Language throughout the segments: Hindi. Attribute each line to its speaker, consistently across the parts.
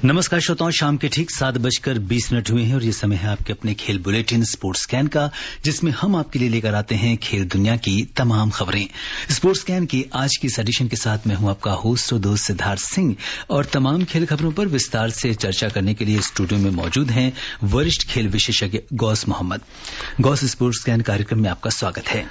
Speaker 1: नमस्कार श्रोताओं, शाम के ठीक 7:20 हुए हैं और ये समय है आपके अपने खेल बुलेटिन स्पोर्ट्स स्कैन का, जिसमें हम आपके लिए लेकर आते हैं खेल दुनिया की तमाम खबरें। स्पोर्ट्स स्कैन की आज की इस एडिशन के साथ मैं हूं आपका होस्ट और दोस्त सिद्धार्थ सिंह, और तमाम खेल खबरों पर विस्तार से चर्चा करने के लिए स्टूडियो में मौजूद हैं वरिष्ठ खेल विशेषज्ञ गौस मोहम्मद। गौस, स्पोर्ट्स स्कैन कार्यक्रम में आपका स्वागत है।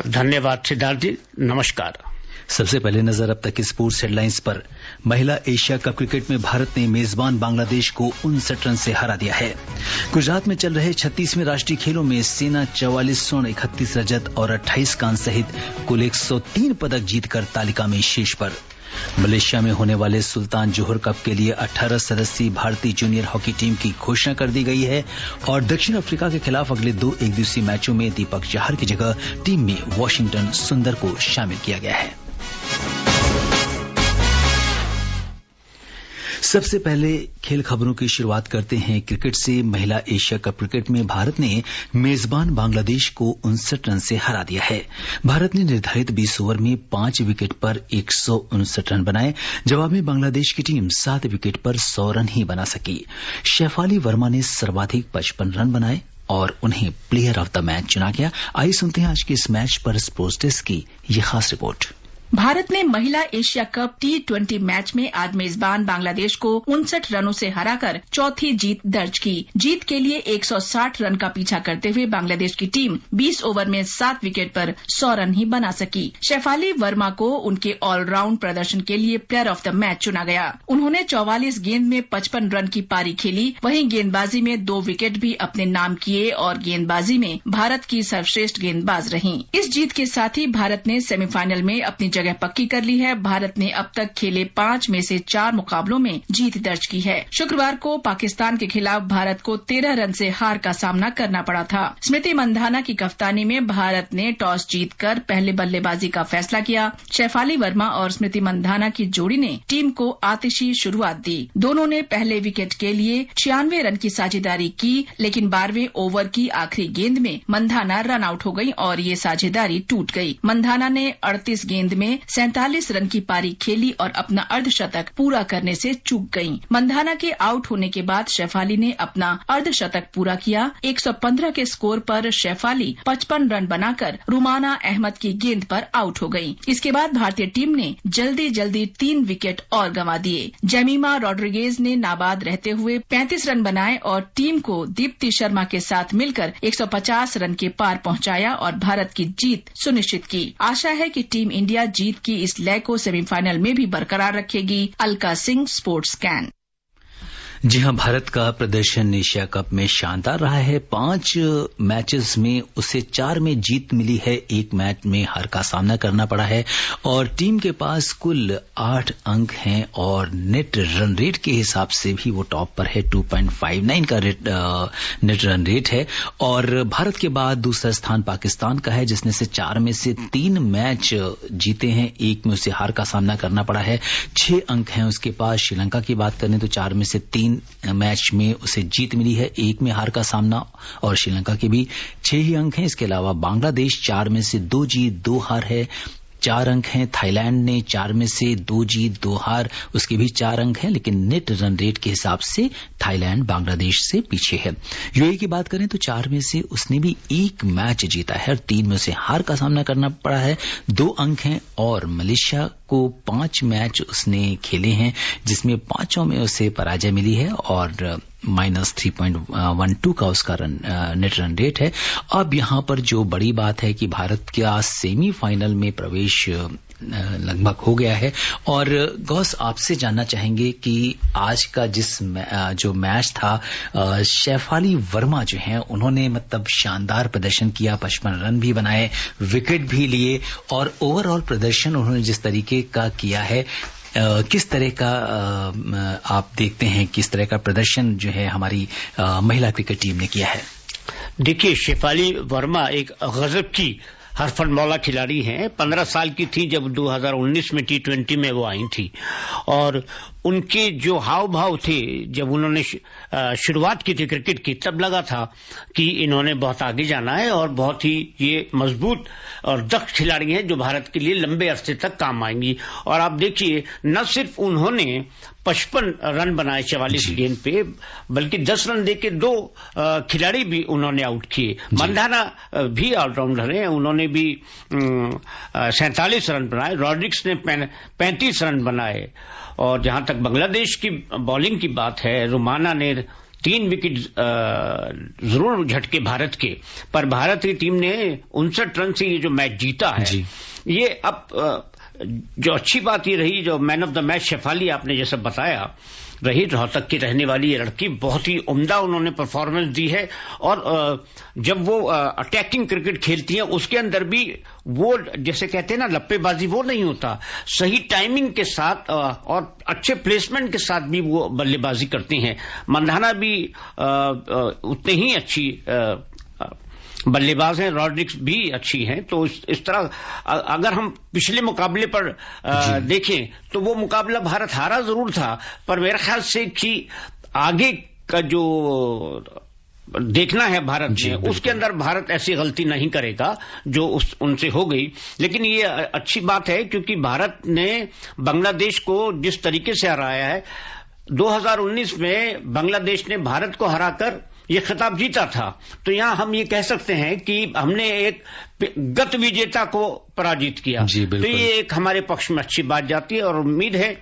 Speaker 2: धन्यवाद सिद्धार्थ जी, नमस्कार।
Speaker 1: सबसे पहले नजर अब तक की स्पोर्ट्स हेडलाइंस पर। महिला एशिया कप क्रिकेट में भारत ने मेजबान बांग्लादेश को 59 रन से हरा दिया है। गुजरात में चल रहे 36वें राष्ट्रीय खेलों में सेना 44 स्वर्ण, 31 रजत और 28 कांस्य सहित कुल 103 पदक जीतकर तालिका में शीर्ष पर। मलेशिया में होने वाले सुल्तान जोहर कप के लिए 18 सदस्यीय भारतीय जूनियर हॉकी टीम की घोषणा कर दी गई है और दक्षिण अफ्रीका के खिलाफ अगले 2 एकदिवसीय मैचों में दीपक चाहर की जगह टीम में वॉशिंगटन सुंदर को शामिल किया गया है। सबसे पहले खेल खबरों की शुरुआत करते हैं क्रिकेट से। महिला एशिया कप क्रिकेट में भारत ने मेजबान बांग्लादेश को 59 रन से हरा दिया है। भारत ने निर्धारित 20 ओवर में 5 विकेट पर 159 रन बनाए। जवाब में बांग्लादेश की टीम 7 विकेट पर 100 रन ही बना सकी। शेफाली वर्मा ने सर्वाधिक 55 रन बनाए और उन्हें प्लेयर ऑफ द मैच चुना गया। आइए सुनते हैं आज के इस मैच पर स्पोर्ट्स डेस्क की ये खास रिपोर्ट।
Speaker 3: भारत ने महिला एशिया कप T20 मैच में आज मेजबान बांग्लादेश को 59 रनों से हराकर चौथी जीत दर्ज की। जीत के लिए 160 रन का पीछा करते हुए बांग्लादेश की टीम 20 ओवर में 7 विकेट पर 100 रन ही बना सकी। शेफाली वर्मा को उनके ऑलराउंड प्रदर्शन के लिए प्लेयर ऑफ द मैच चुना गया। उन्होंने 44 गेंद में 55 रन की पारी खेली। वहीं गेंदबाजी में 2 विकेट भी अपने नाम किए और गेंदबाजी में भारत की सर्वश्रेष्ठ गेंदबाज रहीं। इस जीत के साथ ही भारत ने सेमीफाइनल में अपनी जगह पक्की कर ली है। भारत ने अब तक खेले 5 में से 4 मुकाबलों में जीत दर्ज की है। शुक्रवार को पाकिस्तान के खिलाफ भारत को 13 रन से हार का सामना करना पड़ा था। स्मृति मंधाना की कप्तानी में भारत ने टॉस जीतकर पहले बल्लेबाजी का फैसला किया। शेफाली वर्मा और स्मृति मंधाना की जोड़ी ने टीम को आतिशी शुरुआत दी। दोनों ने पहले विकेट के लिए 96 रन की साझेदारी की, लेकिन 12वें ओवर की आखिरी गेंद में मंधाना रन आउट हो गई और ये साझेदारी टूट गई। मंधाना ने 38 गेंद में 47 रन की पारी खेली और अपना अर्धशतक पूरा करने से चूक गईं। मंधाना के आउट होने के बाद शेफाली ने अपना अर्धशतक पूरा किया। 115 के स्कोर पर शेफाली 55 रन बनाकर रुमाना अहमद की गेंद पर आउट हो गईं। इसके बाद भारतीय टीम ने जल्दी 3 विकेट और गंवा दिए। जेमिमा रोड्रिगेज ने नाबाद रहते हुए 35 रन बनाए और टीम को दीप्ति शर्मा के साथ मिलकर 150 रन के पार पहुंचाया और भारत की जीत सुनिश्चित की। आशा है कि टीम इंडिया जीत की इस लय को सेमीफाइनल में भी बरकरार रखेगी। Alka Singh, sports scan.
Speaker 1: जी हां, भारत का प्रदर्शन एशिया कप में शानदार रहा है। 5 मैचेस में उसे 4 में जीत मिली है, 1 मैच में हार का सामना करना पड़ा है और टीम के पास कुल 8 अंक हैं और नेट रन रेट के हिसाब से भी वो टॉप पर है। 2.59 का नेट रन रेट है और भारत के बाद दूसरा स्थान पाकिस्तान का है, जिसने से 4 में से 3 मैच जीते हैं, 1 में उसे हार का सामना करना पड़ा है। 6 अंक हैं उसके पास। श्रीलंका की बात करें तो 4 में से 3 मैच में उसे जीत मिली है, 1 में हार का सामना और श्रीलंका के भी 6 ही अंक हैं। इसके अलावा बांग्लादेश 4 में से 2 जीत 2 हार है, 4 अंक हैं। थाईलैंड ने 4 में से 2 जीत 2 हार, उसके भी 4 अंक हैं, लेकिन नेट रन रेट के हिसाब से थाईलैंड बांग्लादेश से पीछे है। यूएई की बात करें तो 4 में से उसने भी 1 मैच जीता है और 3 में उसे हार का सामना करना पड़ा है, 2 अंक हैं। और मलेशिया को 5 मैच उसने खेले हैं, जिसमें 5 में उसे पराजय मिली है और -3.12 का उसका नेट रन रेट है। अब यहां पर जो बड़ी बात है कि भारत का सेमीफाइनल में प्रवेश लगभग हो गया है। और गौस, आपसे जानना चाहेंगे कि आज का जो मैच था, शेफाली वर्मा जो हैं उन्होंने मतलब शानदार प्रदर्शन किया, 55 रन भी बनाए, विकेट भी लिए और ओवरऑल प्रदर्शन उन्होंने जिस तरीके का किया है, किस तरह का आप देखते हैं, किस तरह का प्रदर्शन जो है हमारी महिला क्रिकेट टीम ने किया है?
Speaker 2: देखिए, शेफाली वर्मा एक गजब की हरफनमौला खिलाड़ी हैं। 15 साल की थी जब 2019 में T20 में वो आई थी, और उनके जो हाव भाव थे जब उन्होंने शुरुआत की थी क्रिकेट की, तब लगा था कि इन्होंने बहुत आगे जाना है और बहुत ही ये मजबूत और दक्ष खिलाड़ी हैं जो भारत के लिए लंबे अरसे तक काम आएंगी। और आप देखिए, न सिर्फ उन्होंने 55 रन बनाए 44 गेंद पे, बल्कि 10 रन देके 2 खिलाड़ी भी उन्होंने आउट किए। मंधाना भी ऑलराउंडर हैं, उन्होंने भी 47 रन बनाए। रॉड्रिक्स ने 35 रन बनाए। और जहां तक बांग्लादेश की बॉलिंग की बात है, रोमाना ने 3 विकेट जरूर झटके भारत के, पर भारत की टीम ने 59 रन से ये जो मैच जीता है। ये अब जो अच्छी बात ये रही, जो man of the match Shafali आपने जैसा बताया रही, रोहतक की रहने वाली ये लड़की, बहुत ही उम्दा उन्होंने परफॉर्मेंस दी है। और जब वो अटैकिंग क्रिकेट खेलती हैं उसके अंदर भी वो जैसे कहते हैं ना लप्पेबाजी, वो नहीं होता, सही टाइमिंग के साथ और अच्छे प्लेसमेंट के साथ भी वो बल्लेबाजी करती हैं। मंधाना भी उतने ही अच्छी बल्लेबाज हैं, रॉड्रिक्स भी अच्छी हैं। तो इस तरह अगर हम पिछले मुकाबले पर देखें तो वो मुकाबला भारत हारा जरूर था, पर मेरे ख्याल से कि आगे का जो देखना है भारत में, उसके अंदर भारत ऐसी गलती नहीं करेगा जो उनसे हो गई। लेकिन ये अच्छी बात है क्योंकि भारत ने बांग्लादेश को जिस तरीके से हराया है, 2019 में बांग्लादेश ने भारत को हराकर ये खिताब जीता था। तो यहां हम ये कह सकते हैं कि हमने एक गत विजेता को पराजित किया। तो ये एक हमारे पक्ष में अच्छी बात जाती है और उम्मीद है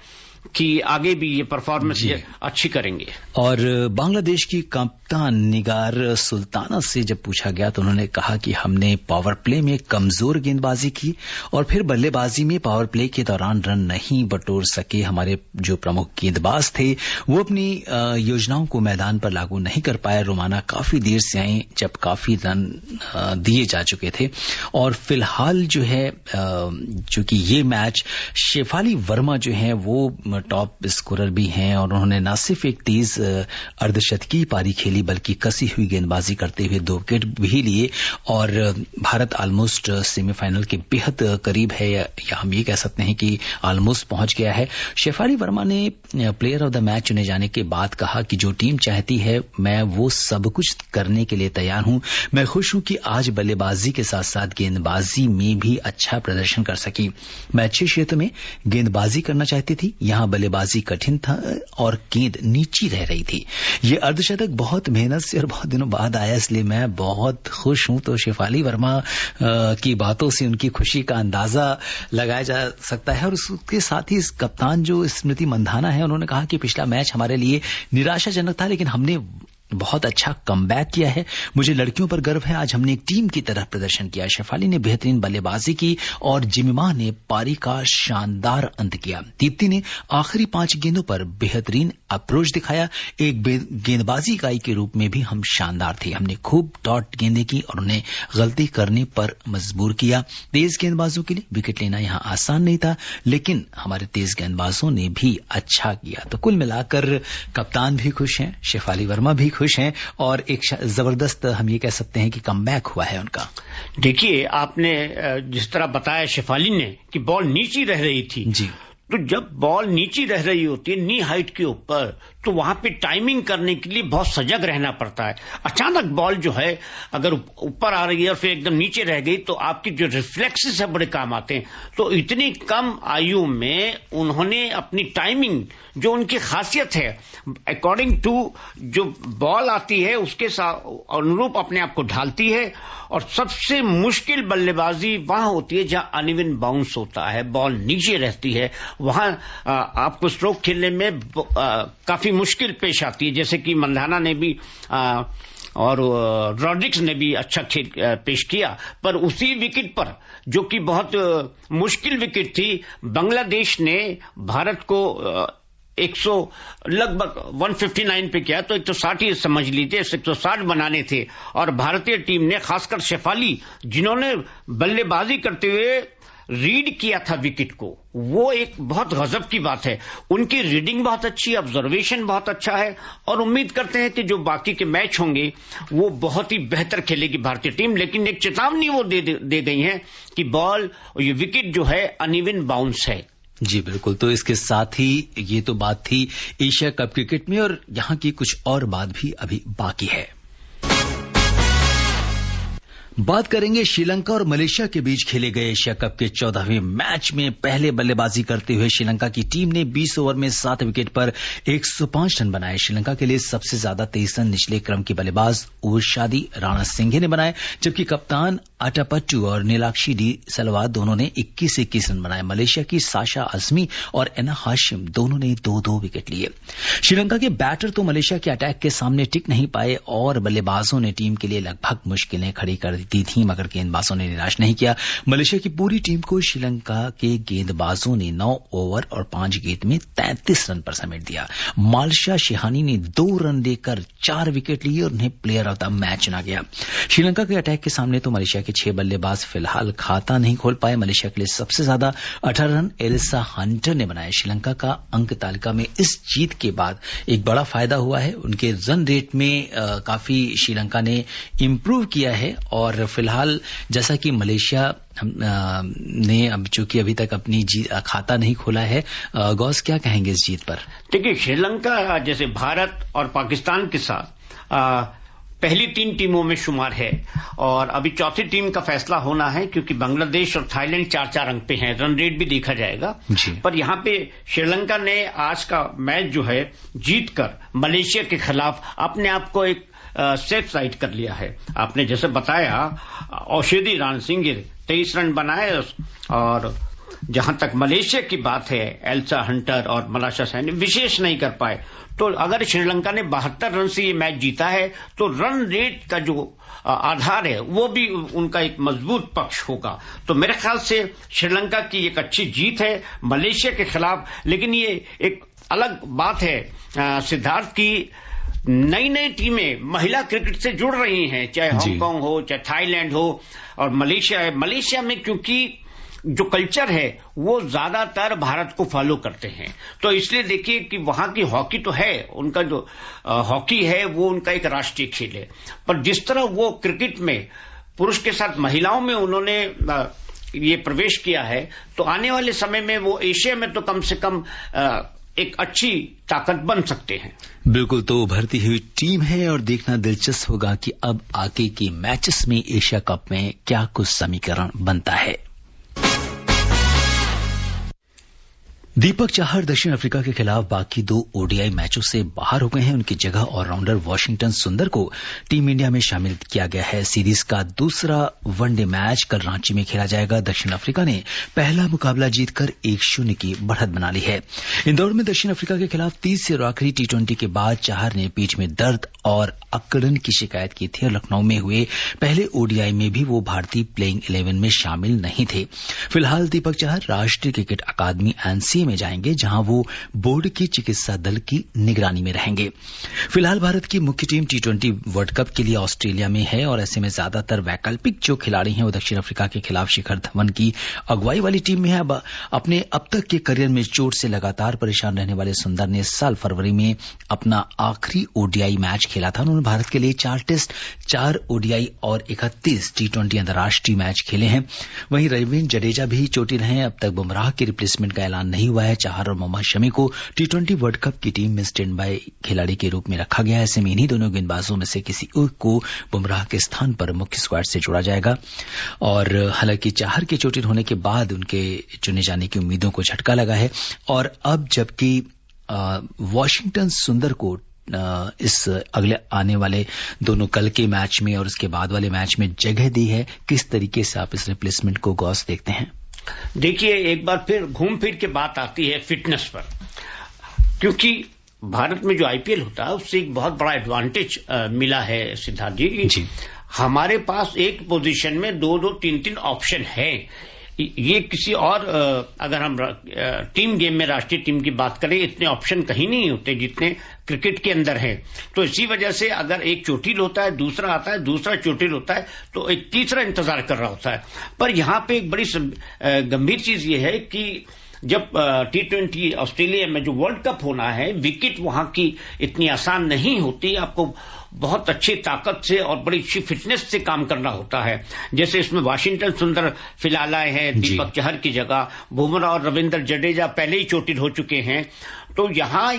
Speaker 2: कि आगे भी ये परफॉर्मेंस अच्छी करेंगे।
Speaker 1: और बांग्लादेश की कप्तान निगार सुल्ताना से जब पूछा गया तो उन्होंने कहा कि हमने पावर प्ले में कमजोर गेंदबाजी की और फिर बल्लेबाजी में पावर प्ले के दौरान रन नहीं बटोर सके। हमारे जो प्रमुख गेंदबाज थे वो अपनी योजनाओं को मैदान पर लागू नहीं कर पाए। रोमाना काफी देर से आए जब काफी रन दिए जा चुके थे। और फिलहाल जो है जो कि ये मैच शेफाली वर्मा जो है वो टॉप स्कोरर भी हैं और उन्होंने न सिर्फ एक तेज अर्धशतकीय पारी खेली बल्कि कसी हुई गेंदबाजी करते हुए 2 विकेट भी लिए। और भारत ऑलमोस्ट सेमीफाइनल के बेहद करीब है, या हम ये कह सकते हैं कि ऑलमोस्ट पहुंच गया है। शेफाली वर्मा ने प्लेयर ऑफ द मैच चुने जाने के बाद कहा कि जो टीम चाहती है मैं वो सब कुछ करने के लिए तैयार हूं। मैं खुश हूं कि आज बल्लेबाजी के साथ साथ गेंदबाजी में भी अच्छा प्रदर्शन कर सकी। मैं अच्छे क्षेत्र में गेंदबाजी करना चाहती थी, यहां बल्लेबाजी कठिन था और गेंद नीची रह रही थी। ये अर्धशतक बहुत मेहनत से और बहुत दिनों बाद आया, इसलिए मैं बहुत खुश हूं। तो शेफाली वर्मा की बातों से उनकी खुशी का अंदाजा लगाया जा सकता है। और उसके साथ ही कप्तान जो स्मृति मंधाना है, उन्होंने कहा कि पिछला मैच हमारे लिए निराशाजनक था लेकिन हमने बहुत अच्छा कमबैक किया है। मुझे लड़कियों पर गर्व है, आज हमने एक टीम की तरह प्रदर्शन किया। शेफाली ने बेहतरीन बल्लेबाजी की और जिमिमा ने पारी का शानदार अंत किया। दीप्ति ने आखिरी 5 गेंदों पर बेहतरीन अप्रोच दिखाया। एक गेंदबाजी इकाई के रूप में भी हम शानदार थे। हमने खूब डॉट गेंदें की और उन्हें गलती करने पर मजबूर किया। तेज गेंदबाजों के लिए विकेट लेना यहां आसान नहीं था, लेकिन हमारे तेज गेंदबाजों ने भी अच्छा किया। तो कुल मिलाकर कप्तान भी खुश हैं, शेफाली वर्मा भी खुश हैं और एक जबरदस्त हम ये कह सकते हैं कि कमबैक हुआ है उनका।
Speaker 2: देखिए, आपने जिस तरह बताया शेफाली ने कि बॉल नीची रह रही थी जी, तो जब बॉल नीची रह रही होती है नी हाइट के ऊपर, तो वहां पे टाइमिंग करने के लिए बहुत सजग रहना पड़ता है। अचानक बॉल जो है अगर ऊपर आ रही है और फिर एकदम नीचे रह गई तो आपकी जो रिफ्लेक्सेस है बड़े काम आते हैं। तो इतनी कम आयु में उन्होंने अपनी टाइमिंग, जो उनकी खासियत है, अकॉर्डिंग टू जो बॉल आती है उसके अनुरूप अपने आप को ढालती है। और सबसे मुश्किल बल्लेबाजी वहां होती है जहां अनइवन बाउंस होता है, बॉल नीचे रहती है, वहां आपको स्ट्रोक खेलने में काफी मुश्किल पेश आती है। जैसे कि मंधाना ने भी और रॉड्रिक्स ने भी अच्छा खेल पेश किया, पर उसी विकेट पर जो कि बहुत मुश्किल विकेट थी, बांग्लादेश ने भारत को 100 लगभग 159 पे किया, तो 160 ही समझ लीजिए, 160 बनाने थे। और भारतीय टीम ने, खासकर शेफाली, जिन्होंने बल्लेबाजी करते हुए रीड किया था विकेट को, वो एक बहुत गजब की बात है। उनकी रीडिंग बहुत अच्छी, ऑब्जर्वेशन बहुत अच्छा है और उम्मीद करते हैं कि जो बाकी के मैच होंगे वो बहुत ही बेहतर खेलेगी भारतीय टीम। लेकिन एक चेतावनी वो दे गई है कि बॉल और ये विकेट जो है अनइवन बाउंस है।
Speaker 1: जी बिल्कुल, तो इसके साथ ही ये तो बात थी एशिया कप क्रिकेट में, और यहाँ की कुछ और बात भी अभी बाकी है। बात करेंगे श्रीलंका और मलेशिया के बीच खेले गए एशिया कप के 14वें मैच में पहले बल्लेबाजी करते हुए श्रीलंका की टीम ने 20 ओवर में 7 विकेट पर 105 रन बनाए। श्रीलंका के लिए सबसे ज्यादा 23 रन निचले क्रम के बल्लेबाज उर्शादी राणा सिंघे ने बनाए, जबकि कप्तान आटापट्टू और नीलाक्षी डी सलवा दोनों ने 21-21 रन बनाए। मलेशिया की साशा अजमी और एना हाशिम दोनों ने 2-2 विकेट लिए। श्रीलंका के बैटर तो मलेशिया के अटैक के सामने टिक नहीं पाए और बल्लेबाजों ने टीम के लिए लगभग मुश्किलें खड़ी कर दी थी, मगर गेंदबाजों ने निराश नहीं किया। मलेशिया की पूरी टीम को श्रीलंका के गेंदबाजों ने 9 ओवर और 5 गेंद में 33 रन पर समेट दिया। माल्शा शेहानी ने 2 रन देकर 4 विकेट लिए और उन्हें प्लेयर ऑफ द मैच चुना गया। श्रीलंका के अटैक के सामने तो मलेशिया के 6 बल्लेबाज फिलहाल खाता नहीं खोल पाए। मलेशिया के लिए सबसे ज्यादा 18 रन एलिसा हंटर ने बनाए। श्रीलंका का अंक तालिका में इस जीत के बाद एक बड़ा फायदा हुआ है, उनके रन रेट में काफी श्रीलंका ने इंप्रूव किया है। और फिलहाल जैसा कि मलेशिया ने अब चूंकि अभी तक अपनी जीत खाता नहीं खोला है, गौस क्या कहेंगे इस जीत पर?
Speaker 2: देखिए, श्रीलंका जैसे भारत और पाकिस्तान के साथ पहली 3 टीमों में शुमार है और अभी चौथी टीम का फैसला होना है, क्योंकि बांग्लादेश और थाईलैंड 4-4 अंक पे हैं। रन रेट भी देखा जाएगा, पर यहाँ पे श्रीलंका ने आज का मैच जो है जीतकर मलेशिया के खिलाफ अपने आप को एक सेफ साइड कर लिया है। आपने जैसे बताया, औषधि राणा सिंह 23 रन बनाए और जहां तक मलेशिया की बात है, एल्सा हंटर और मलाशा सैनी विशेष नहीं कर पाए। तो अगर श्रीलंका ने 72 रन से ये मैच जीता है तो रन रेट का जो आधार है वो भी उनका एक मजबूत पक्ष होगा। तो मेरे ख्याल से श्रीलंका की एक अच्छी जीत है मलेशिया के खिलाफ। लेकिन ये एक अलग बात है सिद्धार्थ की नई टीमें महिला क्रिकेट से जुड़ रही हैं, चाहे हांगकांग हो, चाहे थाईलैंड हो और मलेशिया है। मलेशिया में क्योंकि जो कल्चर है वो ज्यादातर भारत को फॉलो करते हैं, तो इसलिए देखिए कि वहां की हॉकी तो है, उनका जो हॉकी है वो उनका एक राष्ट्रीय खेल है। पर जिस तरह वो क्रिकेट में पुरुष के साथ महिलाओं में उन्होंने ये प्रवेश किया है, तो आने वाले समय में वो एशिया में तो कम से कम एक अच्छी ताकत बन सकते हैं।
Speaker 1: बिल्कुल, तो उभरती हुई टीम है और देखना दिलचस्प होगा कि अब आगे के मैचेस में एशिया कप में क्या कुछ समीकरण बनता है। दीपक चाहर दक्षिण अफ्रीका के खिलाफ बाकी 2 ओडीआई मैचों से बाहर हो गए हैं। उनकी जगह ऑलराउंडर वॉशिंगटन सुंदर को टीम इंडिया में शामिल किया गया है। सीरीज का दूसरा वनडे मैच कल रांची में खेला जाएगा। दक्षिण अफ्रीका ने पहला मुकाबला जीतकर 1-0 की बढ़त बना ली है। इंदौर में दक्षिण अफ्रीका के खिलाफ तीसरे और आखिरी T20 के बाद चाहर ने पीठ में दर्द और अकड़न की शिकायत की थी और लखनऊ में हुए पहले ओडीआई में भी वो भारतीय प्लेइंग 11 में शामिल नहीं थे। फिलहाल दीपक चाहर राष्ट्रीय क्रिकेट अकादमी एनसीए में जाएंगे, जहां वो बोर्ड की चिकित्सा दल की निगरानी में रहेंगे। फिलहाल भारत की मुख्य टीम T20 वर्ल्ड कप के लिए ऑस्ट्रेलिया में है और ऐसे में ज्यादातर वैकल्पिक जो खिलाड़ी हैं वो दक्षिण अफ्रीका के खिलाफ शिखर धवन की अगुवाई वाली टीम में है। अपने अब तक के करियर में चोट से लगातार परेशान रहने वाले सुंदर ने इस साल फरवरी में अपना आखिरी ओडीआई मैच खेला था। उन्होंने भारत के लिए 4 टेस्ट, 4 ओडीआई और 31 T20 अंतर्राष्ट्रीय मैच खेले हैं। वहीं रविंद्र जडेजा भी चोटिल हैं। अब तक बुमराह के रिप्लेसमेंट का ऐलान नहीं हुआ है। चाहर और मोहम्मद शमी को T20 वर्ल्ड कप की टीम में स्टैंड बाय खिलाड़ी के रूप में रखा गया है। ऐसे में इन्हीं दोनों गेंदबाजों में से किसी एक को बुमराह के स्थान पर मुख्य स्क्वाड से जोड़ा जाएगा। और हालांकि चाहर के चोटिल होने के बाद उनके चुने जाने की उम्मीदों को झटका लगा है और अब जबकि वॉशिंगटन सुंदर को इस अगले आने वाले दोनों कल के मैच में और उसके बाद वाले मैच में जगह दी है, किस तरीके से आप इस रिप्लेसमेंट को गौस देखते हैं?
Speaker 2: देखिए, एक बार फिर घूम फिर के बात आती है फिटनेस पर, क्योंकि भारत में जो आईपीएल होता है उससे एक बहुत बड़ा एडवांटेज मिला है सिद्धार्थ जी। हमारे पास एक पोजीशन में 2-2, 3-3 ऑप्शन है। ये किसी और अगर हम टीम गेम में राष्ट्रीय टीम की बात करें, इतने ऑप्शन कहीं नहीं होते जितने क्रिकेट के अंदर हैं। तो इसी वजह से अगर एक चोटिल होता है, दूसरा आता है, दूसरा चोटिल होता है, तो एक तीसरा इंतजार कर रहा होता है। पर यहां पे एक बड़ी गंभीर चीज ये है कि जब T20 ऑस्ट्रेलिया में जो वर्ल्ड कप होना है, विकेट वहां की इतनी आसान नहीं होती, आपको बहुत अच्छी ताकत से और बड़ी अच्छी फिटनेस से काम करना होता है। जैसे इसमें वाशिंगटन सुंदर फिलहाल आए हैं दीपक चहर की जगह, बुमराह और रविंद्र जडेजा पहले ही चोटिल हो चुके हैं। तो यहां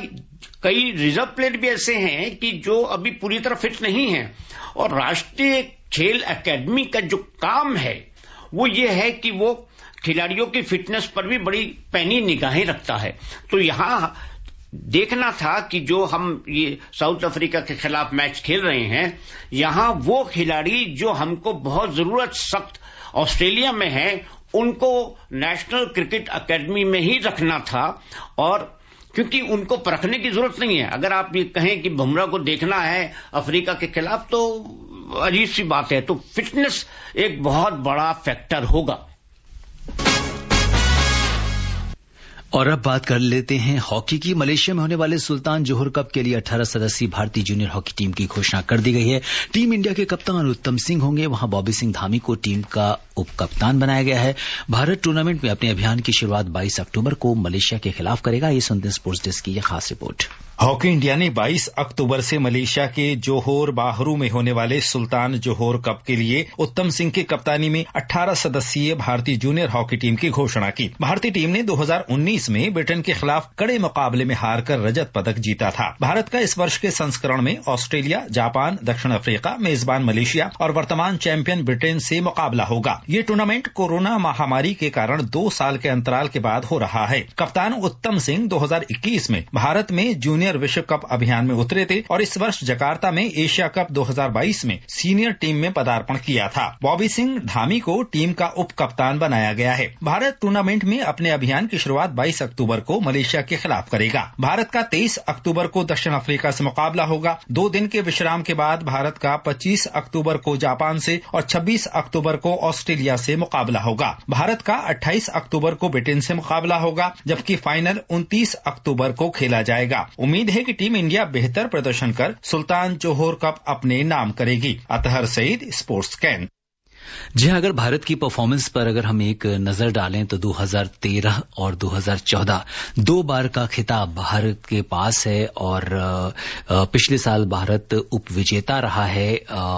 Speaker 2: कई रिजर्व प्लेयर भी ऐसे हैं कि जो अभी पूरी तरह फिट नहीं है। और राष्ट्रीय खेल अकेडमी का जो काम है वो ये है कि वो खिलाड़ियों की फिटनेस पर भी बड़ी पैनी निगाहें रखता है। तो यहां देखना था कि जो हम ये साउथ अफ्रीका के खिलाफ मैच खेल रहे हैं, यहां वो खिलाड़ी जो हमको बहुत जरूरत सख्त ऑस्ट्रेलिया में है, उनको नेशनल क्रिकेट अकेडमी में ही रखना था। और क्योंकि उनको परखने की जरूरत नहीं है। अगर आप ये कहें कि बुमराह को देखना है अफ्रीका के खिलाफ, तो अजीब सी बात है। तो फिटनेस एक बहुत बड़ा फैक्टर होगा।
Speaker 1: और अब बात कर लेते हैं हॉकी की। मलेशिया में होने वाले सुल्तान जोहर कप के लिए 18 सदस्यीय भारतीय जूनियर हॉकी टीम की घोषणा कर दी गई है। टीम इंडिया के कप्तान उत्तम सिंह होंगे, वहां बॉबी सिंह धामी को टीम का उप कप्तान बनाया गया है। भारत टूर्नामेंट में अपने अभियान की शुरुआत 22 अक्टूबर को मलेशिया के खिलाफ करेगा। ये सुनते हैं स्पोर्ट्स डेस्क की यह खास रिपोर्ट।
Speaker 4: हॉकी इंडिया ने 22 अक्टूबर से मलेशिया के जोहोर बाहरू में होने वाले सुल्तान जोहोर कप के लिए उत्तम सिंह की कप्तानी में 18 सदस्यीय भारतीय जूनियर हॉकी टीम की घोषणा की। भारतीय टीम ने 2019 में ब्रिटेन के खिलाफ कड़े मुकाबले में हारकर रजत पदक जीता था। भारत का इस वर्ष के संस्करण में ऑस्ट्रेलिया, जापान, दक्षिण अफ्रीका, मेजबान मलेशिया और वर्तमान चैंपियन ब्रिटेन से मुकाबला होगा। ये टूर्नामेंट कोरोना महामारी के कारण 2 साल के अंतराल के बाद हो रहा है। कप्तान उत्तम सिंह 2021 में भारत में जूनियर विश्व कप अभियान में उतरे थे और इस वर्ष जकार्ता में एशिया कप 2022 में सीनियर टीम में पदार्पण किया था। बॉबी सिंह धामी को टीम का उप कप्तान बनाया गया है। भारत टूर्नामेंट में अपने अभियान की शुरुआत 22 अक्टूबर को मलेशिया के खिलाफ करेगा। भारत का 23 अक्टूबर को दक्षिण अफ्रीका से मुकाबला होगा। 2 दिन के विश्राम के बाद भारत का 25 अक्टूबर को जापान से और 26 अक्टूबर को ऑस्ट्रेलिया से मुकाबला होगा। भारत का 28 अक्टूबर को ब्रिटेन से मुकाबला होगा, जबकि फाइनल 29 अक्टूबर को खेला जाएगा। उम्मीद है कि टीम इंडिया बेहतर प्रदर्शन कर सुल्तान जोहोर कप अपने नाम करेगी। Athar Saeed, sports scan.
Speaker 1: जी हाँ, अगर भारत की परफॉर्मेंस पर अगर हम एक नजर डालें तो 2013 और 2014 2 बार का खिताब भारत के पास है और पिछले साल भारत उप विजेता रहा है।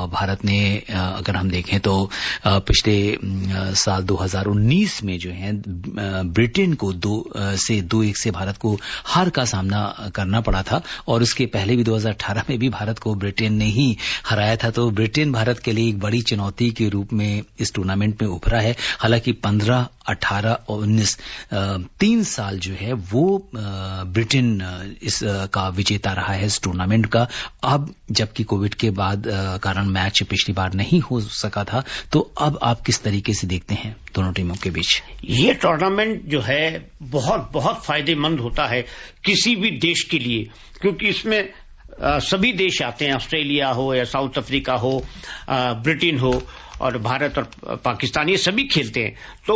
Speaker 1: भारत ने अगर हम देखें तो पिछले साल 2019 में जो है ब्रिटेन को 2-1 से भारत को हार का सामना करना पड़ा था और उसके पहले भी 2018 में भी भारत को ब्रिटेन ने ही हराया था। तो ब्रिटेन भारत के लिए एक बड़ी चुनौती के रूप में इस टूर्नामेंट में उभरा है। हालांकि 15, 18 और 19 3 साल जो है वो ब्रिटेन इस का विजेता रहा है इस टूर्नामेंट का। अब जबकि कोविड के बाद कारण मैच पिछली बार नहीं हो सका था, तो अब आप किस तरीके से देखते हैं दोनों टीमों के बीच?
Speaker 2: ये टूर्नामेंट जो है बहुत बहुत फायदेमंद होता है किसी भी देश के लिए, क्योंकि इसमें सभी देश आते हैं, ऑस्ट्रेलिया हो या साउथ अफ्रीका हो, ब्रिटेन हो और भारत और पाकिस्तान, ये सभी खेलते हैं। तो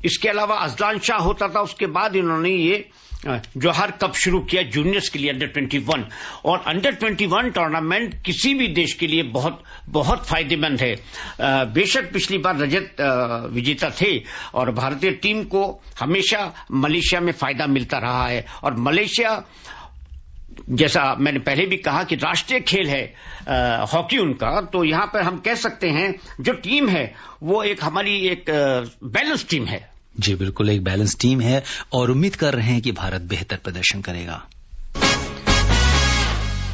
Speaker 2: इसके अलावा अजलान शाह होता था, उसके बाद इन्होंने ये जोहर कप शुरू किया जूनियर्स के लिए अंडर 21, और अंडर 21 टूर्नामेंट किसी भी देश के लिए बहुत बहुत फायदेमंद है। बेशक पिछली बार रजत विजेता थे और भारतीय टीम को हमेशा मलेशिया में फायदा मिलता रहा है। और मलेशिया, जैसा मैंने पहले भी कहा कि राष्ट्रीय खेल है हॉकी उनका, तो यहां पर हम कह सकते हैं जो टीम है वो एक हमारी एक बैलेंस टीम है।
Speaker 1: जी बिल्कुल, एक बैलेंस टीम है और उम्मीद कर रहे हैं कि भारत बेहतर प्रदर्शन करेगा।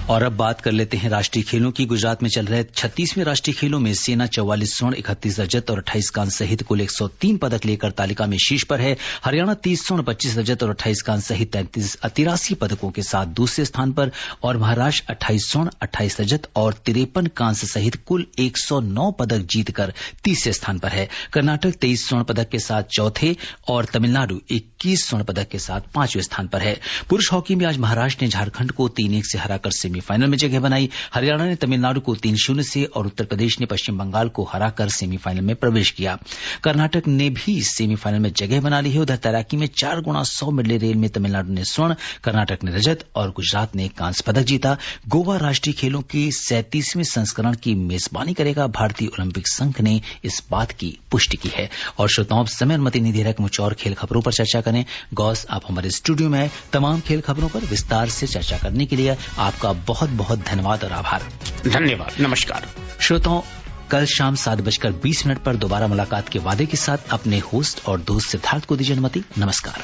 Speaker 1: और अब बात कर लेते हैं राष्ट्रीय खेलों की। गुजरात में चल रहे 36वें राष्ट्रीय खेलों में सेना 44 स्वर्ण, 31 रजत और 28 कांस्य सहित कुल 103 पदक लेकर तालिका में शीर्ष पर है। हरियाणा 30 स्वर्ण, 25 रजत और 28 कांस्य सहित 83 पदकों के साथ दूसरे स्थान पर और महाराष्ट्र 28 स्वर्ण, 28 रजत और 53 कांस्य सहित कुल 109 पदक जीतकर तीसरे स्थान पर है। कर्नाटक 23 स्वर्ण पदक के साथ चौथे और तमिलनाडु 21 स्वर्ण पदक के साथ 5वें स्थान पर है। पुरुष हॉकी में आज महाराष्ट्र ने झारखंड को 3-1 से हराकर सेमीफाइनल में जगह बनाई। हरियाणा ने तमिलनाडु को 3-0 से और उत्तर प्रदेश ने पश्चिम बंगाल को हराकर सेमीफाइनल में प्रवेश किया। कर्नाटक ने भी सेमीफाइनल में जगह बना ली है। उधर तैराकी में 4x100 मेडले रेल में तमिलनाडु ने स्वर्ण, कर्नाटक ने रजत और गुजरात ने कांस्य पदक जीता। गोवा राष्ट्रीय खेलों के 37वें संस्करण की मेजबानी करेगा। भारतीय ओलंपिक संघ ने इस बात की पुष्टि की है। और श्रोताओं, समय अनुमति नहीं दे रहा कि मुझे और खेल खबरों पर चर्चा करें। गौस, आप हमारे स्टूडियो में तमाम खेल खबरों पर विस्तार से चर्चा करने के लिए आपका बहुत बहुत धन्यवाद और आभार।
Speaker 2: धन्यवाद। नमस्कार
Speaker 1: श्रोताओं, कल शाम 7:20 पर दोबारा मुलाकात के वादे के साथ अपने होस्ट और दोस्त सिद्धार्थ को दीजिए अनुमति। नमस्कार।